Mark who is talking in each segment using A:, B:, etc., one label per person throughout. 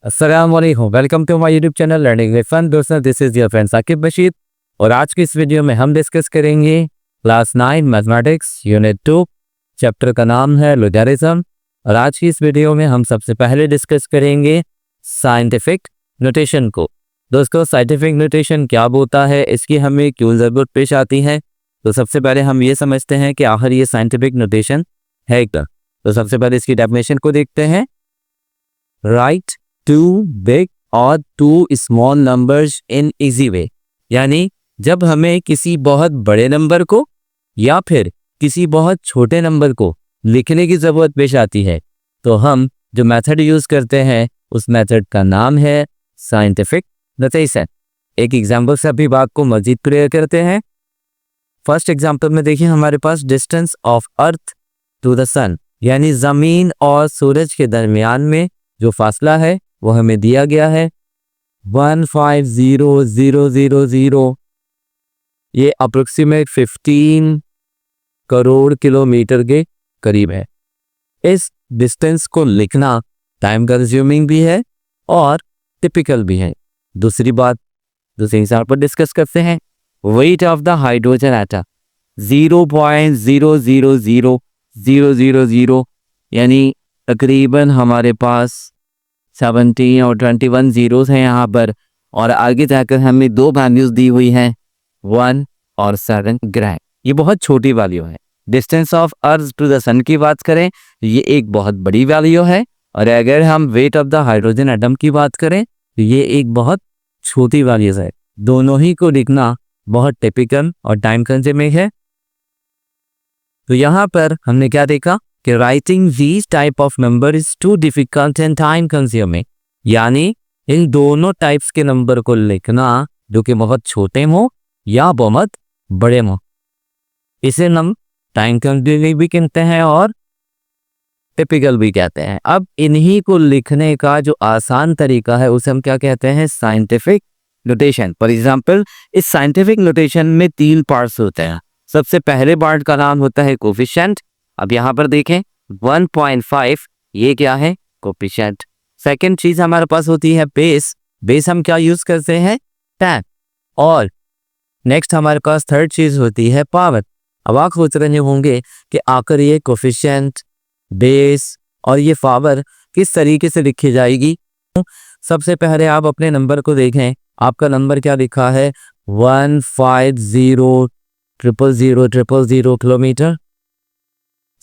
A: अस्सलाम वालेकुम, welcome to my YouTube channel learning with fun. दोस्तों, this is your friend Saqib Bashir और आज की इस वीडियो में हम डिस्कस करेंगे क्लास 9 मैथमेटिक्स यूनिट 2। चैप्टर का नाम है लोगैरिथम और आज की इस वीडियो में हम सबसे पहले डिस्कस करेंगे साइंटिफिक नोटेशन को। दोस्तों, साइंटिफिक नोटेशन क्या होता है, इसकी हमें क्यों ज़रूरत पेश आती है, तो सबसे पहले हम ये समझते हैं कि आखिर ये साइंटिफिक नोटेशन है क्या। तो सबसे पहले इसकी डेफिनेशन को देखते हैं। Write too big or too small numbers in easy way, यानी जब हमें किसी बहुत बड़े नंबर को या फिर किसी बहुत छोटे नंबर को लिखने की ज़रूरत पेश आती है तो हम जो मेथड यूज़ करते हैं उस मेथड का नाम है साइंटिफिक नोटेशन। एक एग्जाम्पल से अभी बात को मजीद क्लियर करते हैं। फर्स्ट एग्जाम्पल में देखिए, हमारे पास distance of earth to the sun, यानी ज़मीन और सूरज के दरमियान में जो फासला है वो हमें दिया गया है 150,000। ये अप्रोक्सीमेट 15 करोड़ किलोमीटर के करीब है। इस डिस्टेंस को लिखना टाइम कंज्यूमिंग भी है और टिपिकल भी है। दूसरी एग्जाम्पल डिस्कस करते हैं। Weight of the hydrogen atom 0.000000, यानी तकरीबन हमारे पास 17 और 21 जीरोस हैं यहाँ पर, और आगे जाकर हमें दो वैल्यूज दी हुई हैं 1 और 7 ग्राम। ये बहुत छोटी वैल्यू है। Distance of earth to the sun की बात करें ये एक बहुत बड़ी वैल्यू है, और अगर हम weight of the hydrogen atom की बात करें तो ये एक बहुत छोटी वैल्यू है। दोनों ही को लिखना बहुत टिपिकल और टाइम कंज्यूमिंग है। तो यहाँ पर हमने क्या देखा कि writing these type of number is too difficult and time consuming, यानी इन दोनों टाइप्स के नंबर को लिखना जो कि बहुत छोटे हो या बहुत बड़े हो, इसे हम टाइम कंज्यूमिंग भी कहते हैं और टिपिकल भी कहते हैं। अब इन्हीं को लिखने का जो आसान तरीका है उसे हम क्या कहते हैं, साइंटिफिक नोटेशन। फॉर एग्जाम्पल, इस साइंटिफिक नोटेशन में 3 पार्ट्स होते हैं। सबसे पहले पार्ट का नाम होता है कोफिशिएंट। अब यहाँ पर देखें 1.5, ये क्या है, कोफिशिएंट। सेकंड चीज हमारे पास होती है बेस। बेस हम क्या यूज करते हैं, 10। और नेक्स्ट हमारे पास थर्ड चीज होती है पावर। अब आप सोच रहे होंगे कि आखिर ये कोफिशिएंट, बेस और ये पावर किस तरीके से लिखी जाएगी। सबसे पहले आप अपने नंबर को देखें। आपका नंबर क्या लिखा है, 150,000,000 किलोमीटर।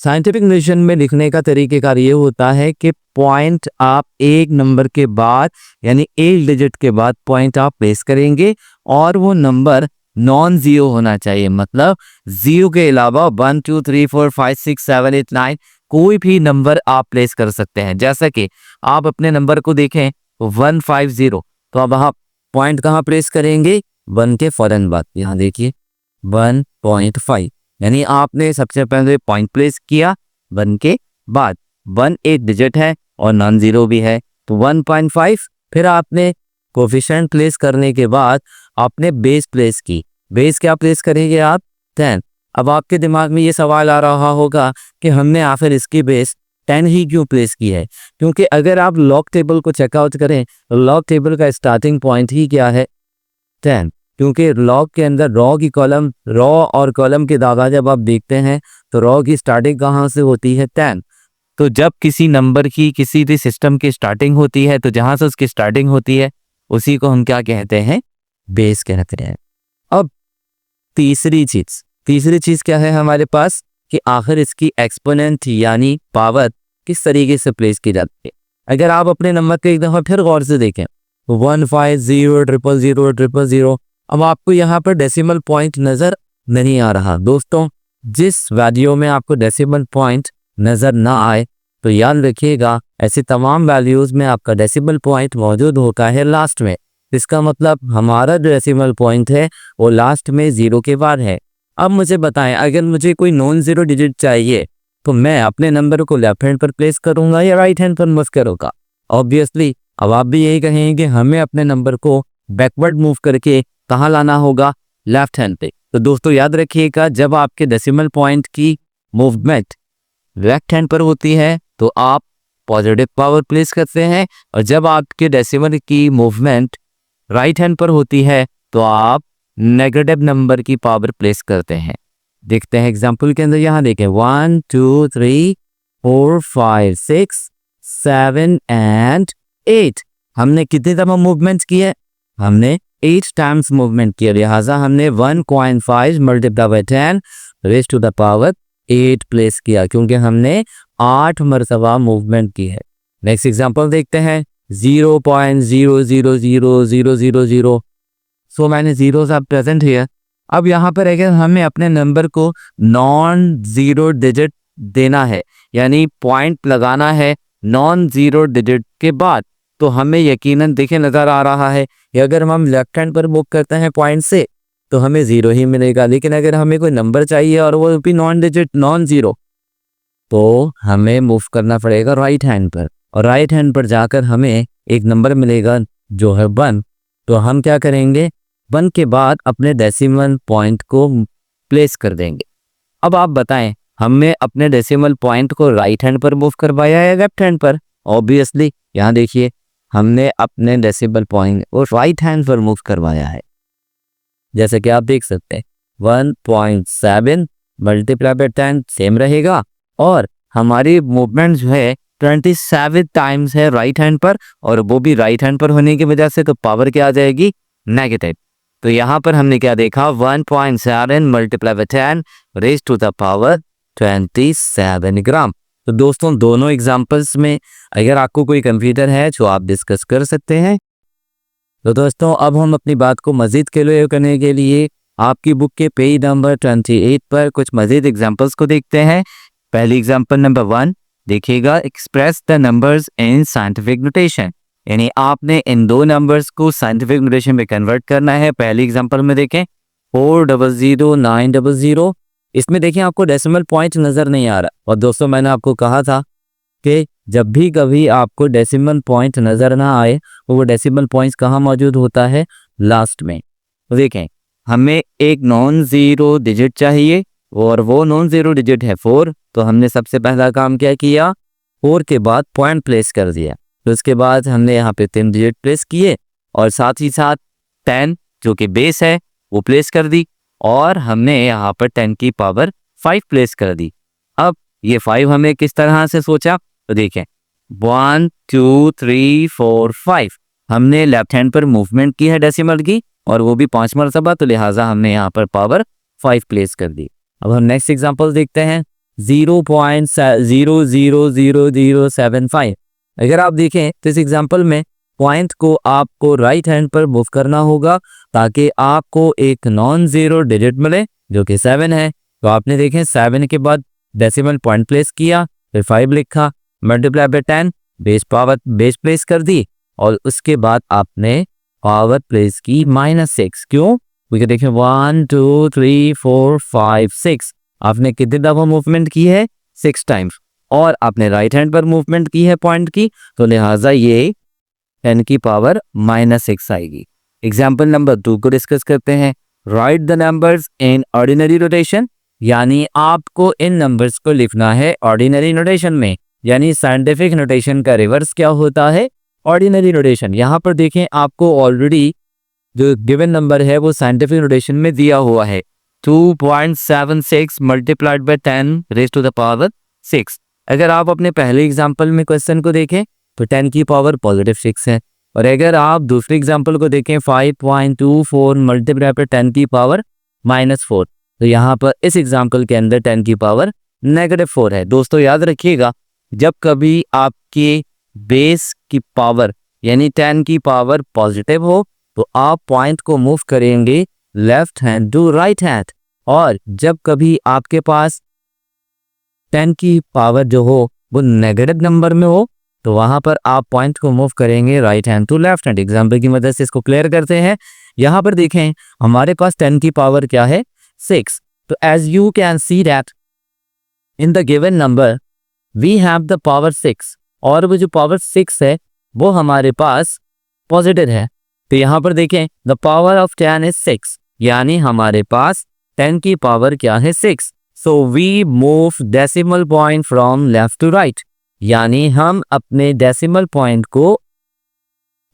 A: साइंटिफिक नोटेशन में लिखने का तरीकेकार ये होता है कि पॉइंट आप एक नंबर के बाद यानी एक डिजिट के बाद पॉइंट आप प्लेस करेंगे और वो नंबर नॉन जीरो होना चाहिए, मतलब जीरो के अलावा 1 2 3 4 5 6 7 8 9 कोई भी नंबर आप प्लेस कर सकते हैं। जैसा कि आप अपने नंबर को देखें 150, तो अब आप पॉइंट कहाँ प्लेस करेंगे, 1 के फौरन बाद। यहाँ देखिए 1.5, यानी आपने सबसे पहले पॉइंट प्लेस किया 1 के बाद। 1 एक डिजिट है और नॉन जीरो भी है, तो 1.5। फिर आपने कोफिशिएंट प्लेस करने के बाद आपने बेस प्लेस की। बेस क्या प्लेस करेंगे आप, 10। अब आपके दिमाग में ये सवाल आ रहा होगा कि हमने आखिर इसकी बेस 10 ही क्यों प्लेस की है, क्योंकि अगर आप लॉग टेबल को चेकआउट करें तो लॉग टेबल का स्टार्टिंग पॉइंट ही क्या है, 10। क्योंकि लॉग के अंदर रॉ और कॉलम के दागा जब आप देखते हैं तो रॉ की स्टार्टिंग कहाँ से होती है, 10। तो जब किसी नंबर की किसी भी सिस्टम की स्टार्टिंग होती है तो जहाँ से उसकी स्टार्टिंग होती है उसी को हम क्या कहते हैं, बेस कहते हैं। अब तीसरी चीज क्या है हमारे पास कि आखिर इसकी एक्सपोनेंट यानी पावर किस तरीके से प्लेस की जाती है। अगर आप अपने नंबर को एक दफा फिर गौर से देखें 150,000,000। अब आपको यहाँ पर डेसिमल पॉइंट नजर नहीं आ रहा। दोस्तों, जिस वैल्यू में आपको डेसिमल पॉइंट नजर ना आए तो याद रखिएगा ऐसे तमाम वैल्यूज में आपका डेसिमल पॉइंट मौजूद होता है लास्ट में। इसका मतलब हमारा जो डेसिमल पॉइंट है वो लास्ट में 0 के बाद है। अब मुझे बताएं, अगर मुझे कोई नॉन जीरो डिजिट चाहिए तो मैं अपने नंबर को लेफ्ट हैंड पर प्लेस करूंगा या राइट हैंड पर मूव करूंगा। ऑब्वियसली अब आप भी यही कहेंगे हमें अपने नंबर को बैकवर्ड मूव करके कहाँ लाना होगा, लेफ्ट हैंड पे। तो दोस्तों याद रखिएगा, जब आपके डेसिमल पॉइंट की मूवमेंट लेफ्ट हैंड पर होती है तो आप पॉजिटिव पावर प्लेस करते हैं, और जब आपके डेसिमल की मूवमेंट राइट हैंड पर होती है तो आप नेगेटिव नंबर की पावर प्लेस करते हैं। देखते हैं एग्जाम्पल के अंदर, यहाँ देखें 1 2 3 4 5 6 7 एंड 8। हमने कितनी दफा मूवमेंट की है? हमने 8 टाइम्स मूवमेंट किया, लिहाजा हमने 1.5 multiply by 10 raise to the power 8 place किया, क्योंकि हमने 8 मरतबा मूवमेंट की है। नेक्स्ट एग्जांपल देखते हैं 0.000000। सो मैंने जीरोस आर प्रेजेंट हियर। अब यहाँ पर अगर हमें अपने नंबर को नॉन जीरो डिजिट देना है, यानी पॉइंट लगाना है नॉन जीरो डिजिट के बाद, तो हमें यकीनन देखे नज़र आ रहा है कि अगर हम लेफ्ट हैंड पर मूव करते हैं पॉइंट से तो हमें ज़ीरो ही मिलेगा, लेकिन अगर हमें कोई नंबर चाहिए और वो भी नॉन डिजिट नॉन ज़ीरो, तो हमें मूव करना पड़ेगा राइट हैंड पर, और राइट हैंड पर जाकर हमें एक नंबर मिलेगा जो है 1। तो हम क्या करेंगे, 1 के बाद अपने डेसिमल पॉइंट को प्लेस कर देंगे। अब आप बताएं, हमने अपने डेसिमल पॉइंट को राइट हैंड पर मूव करवाया या लेफ्ट हैंड पर? ऑब्वियसली यहाँ देखिए हमने अपने डेसिमल पॉइंट को राइट हैंड पर मूव करवाया है। जैसे कि आप देख सकते हैं 1.7 मल्टीप्लाई बाय 10 सेम रहेगा, और हमारी मूवमेंट जो है 27 टाइम्स है राइट हैंड पर, और वो भी राइट हैंड पर होने की वजह से तो पावर क्या आ जाएगी, नेगेटिव। तो यहाँ पर हमने क्या देखा, 1.7 multiply by 10 raise to the power 27 gram. तो दोस्तों दोनों एग्जाम्पल्स में अगर आपको कोई कंफ्यूजन है जो आप डिस्कस कर सकते हैं। तो दोस्तों अब हम अपनी बात को मज़ीद क्लियर करने के लिए आपकी बुक के पेज नंबर 28 पर कुछ मज़ीद एग्जाम्पल्स को देखते हैं। पहली एग्जाम्पल नंबर 1 देखिएगा, express the numbers in scientific notation, यानी आपने इन दो नंबर्स को साइंटिफिक नोटेशन में कन्वर्ट करना है। पहली एग्जाम्पल में देखें 4000900, इसमें देखें आपको डेसिमल पॉइंट नज़र नहीं आ रहा, और दोस्तों मैंने आपको कहा था कि जब भी कभी आपको डेसिमल पॉइंट नज़र ना आए तो वो डेसिमल पॉइंट्स कहाँ मौजूद होता है, लास्ट में। तो देखें हमें एक नॉन ज़ीरो डिजिट चाहिए, और वो नॉन ज़ीरो डिजिट है 4। तो हमने सबसे पहला काम क्या किया, 4 के बाद पॉइंट प्लेस कर दिया। तो उसके बाद हमने यहाँ पे 3 डिजिट प्लेस किए, और साथ ही साथ 10 जो कि बेस है वो प्लेस कर दी, और हमने यहाँ पर 10 की पावर 5 प्लेस कर दी। अब ये 5 हमें किस तरह से सोचा, तो देखें 1 2 3 4 5 हमने लेफ्ट हैंड पर मूवमेंट की है डेसिमल की, और वो भी 5 मरतबा, तो लिहाजा हमने यहाँ पर पावर 5 प्लेस कर दी। अब हम नेक्स्ट एग्जांपल देखते हैं 0.000075। अगर आप देखें तो इस एग्जांपल में पॉइंट को आपको राइट हैंड पर मूव करना होगा ताकि आपको एक नॉन ज़ीरो डिजिट मिले जो कि 7 है। तो आपने देखें 7 के बाद डेसिमल पॉइंट प्लेस किया, फिर 5 लिखा, मल्टीप्लाई बाय 10 बेस प्लेस कर दी, और उसके बाद आपने पावर प्लेस की -6। क्यों? क्योंकि देखें 1 2 3 4 5 6 आपने कितनी दफा मूवमेंट की है, 6 टाइम्स, और आपने राइट हैंड पर मूवमेंट की है पॉइंट की, तो लिहाजा ये 10 की पावर -6 आएगी। एग्जाम्पल नंबर 2 को डिस्कस करते हैं। Right the numbers in ordinary notation, यानी आपको इन नंबर्स को लिखना है ऑर्डिनरी नोटेशन में, यानी साइंटिफिक नोटेशन का रिवर्स क्या होता है, ऑर्डिनरी नोटेशन। यहाँ पर देखें आपको ऑलरेडी जो गिवन नंबर है वो साइंटिफिक नोटेशन में दिया हुआ है 2.76 multiplied by 10 raise to the power 6। अगर आप अपने पहले एग्जाम्पल में क्वेश्चन को देखें तो 10 की पावर पॉजिटिव 6 है, और अगर आप दूसरे एग्जाम्पल को देखें 5.24 मल्टीप्लाई बाय 10 की पावर -4, तो यहाँ पर इस एग्जाम्पल के अंदर 10 की पावर -4 है। दोस्तों याद रखिएगा, जब कभी आपके बेस की पावर यानी 10 की पावर पॉजिटिव हो तो आप पॉइंट को मूव करेंगे left hand to right hand, और जब कभी आपके पास 10 की पावर जो हो वो नेगेटिव नंबर में हो तो वहां पर आप पॉइंट को मूव करेंगे right hand to left hand. Example की मदद से इसको क्लियर करते हैं। यहाँ पर देखें हमारे पास 10 की पावर क्या है, 6। तो as you can see that in the given number we have the power 6, और वो जो पावर 6 है वो हमारे पास पॉजिटिव है। तो यहाँ पर देखें द पावर ऑफ 10 इज 6, यानी हमारे पास 10 की पावर क्या है, 6। So we move decimal point from left to right, यानी हम अपने डेसिमल पॉइंट को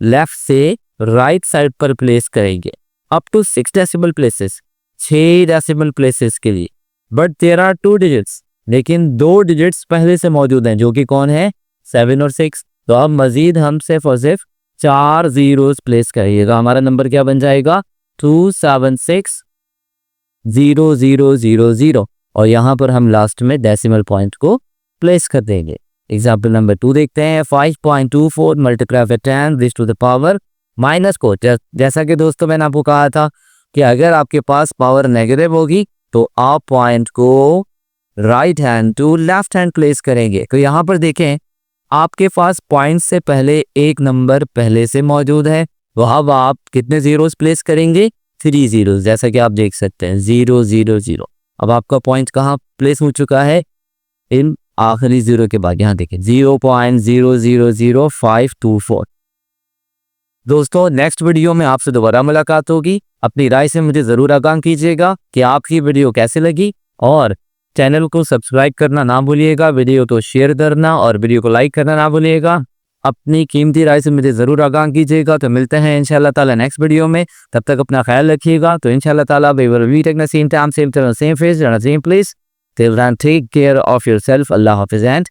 A: लेफ्ट से राइट साइड पर प्लेस करेंगे up to 6 decimal places, 6 decimal places के लिए। बट देयर आर 2 डिजिट्स, लेकिन 2 डिजिट्स पहले से मौजूद हैं, जो कि कौन है, 7 और 6। तो अब मजीद हम सिर्फ और सिर्फ 4 जीरोस प्लेस करिएगा। हमारा नंबर क्या बन जाएगा, 2760000, और यहाँ पर हम लास्ट में डेसिमल पॉइंट को प्लेस कर देंगे। एग्जाम्पल नंबर 2 देखते हैं। 5.24 multiply by 10 raised to the power minus को, जैसा कि दोस्तों मैंने आपको कहा था कि अगर आपके पास पावर नेगेटिव होगी तो आप पॉइंट को right hand to left hand place करेंगे। तो यहाँ पर देखें, आपके पास पॉइंट से पहले एक नंबर पहले से मौजूद है, तो अब आप कितने जीरोस प्लेस करेंगे, 3 जीरोस, जैसा कि आप देख सकते हैं 0 0 0। अब आपका पॉइंट कहाँ प्लेस हो चुका है, इन आखिरी जीरो के बाद। यहाँ देखें 0.000524। दोस्तों नेक्स्ट वीडियो में आपसे दोबारा मुलाकात होगी। अपनी राय से मुझे ज़रूर आगाह कीजिएगा कि आपकी वीडियो कैसे लगी, और चैनल को सब्सक्राइब करना ना भूलिएगा, वीडियो को शेयर करना और वीडियो को लाइक करना ना भूलिएगा। अपनी कीमती राय से मुझे ज़रूर आगाह कीजिएगा। तो मिलते हैं इंशाल्लाह ताला नेक्स्ट वीडियो में, तब तक अपना ख्याल रखिएगा। तो इंशाल्लाह ताला we will meet at the same time, same channel, same face, same place. Till then take care of yourself. अल्लाह हाफिज़ एंड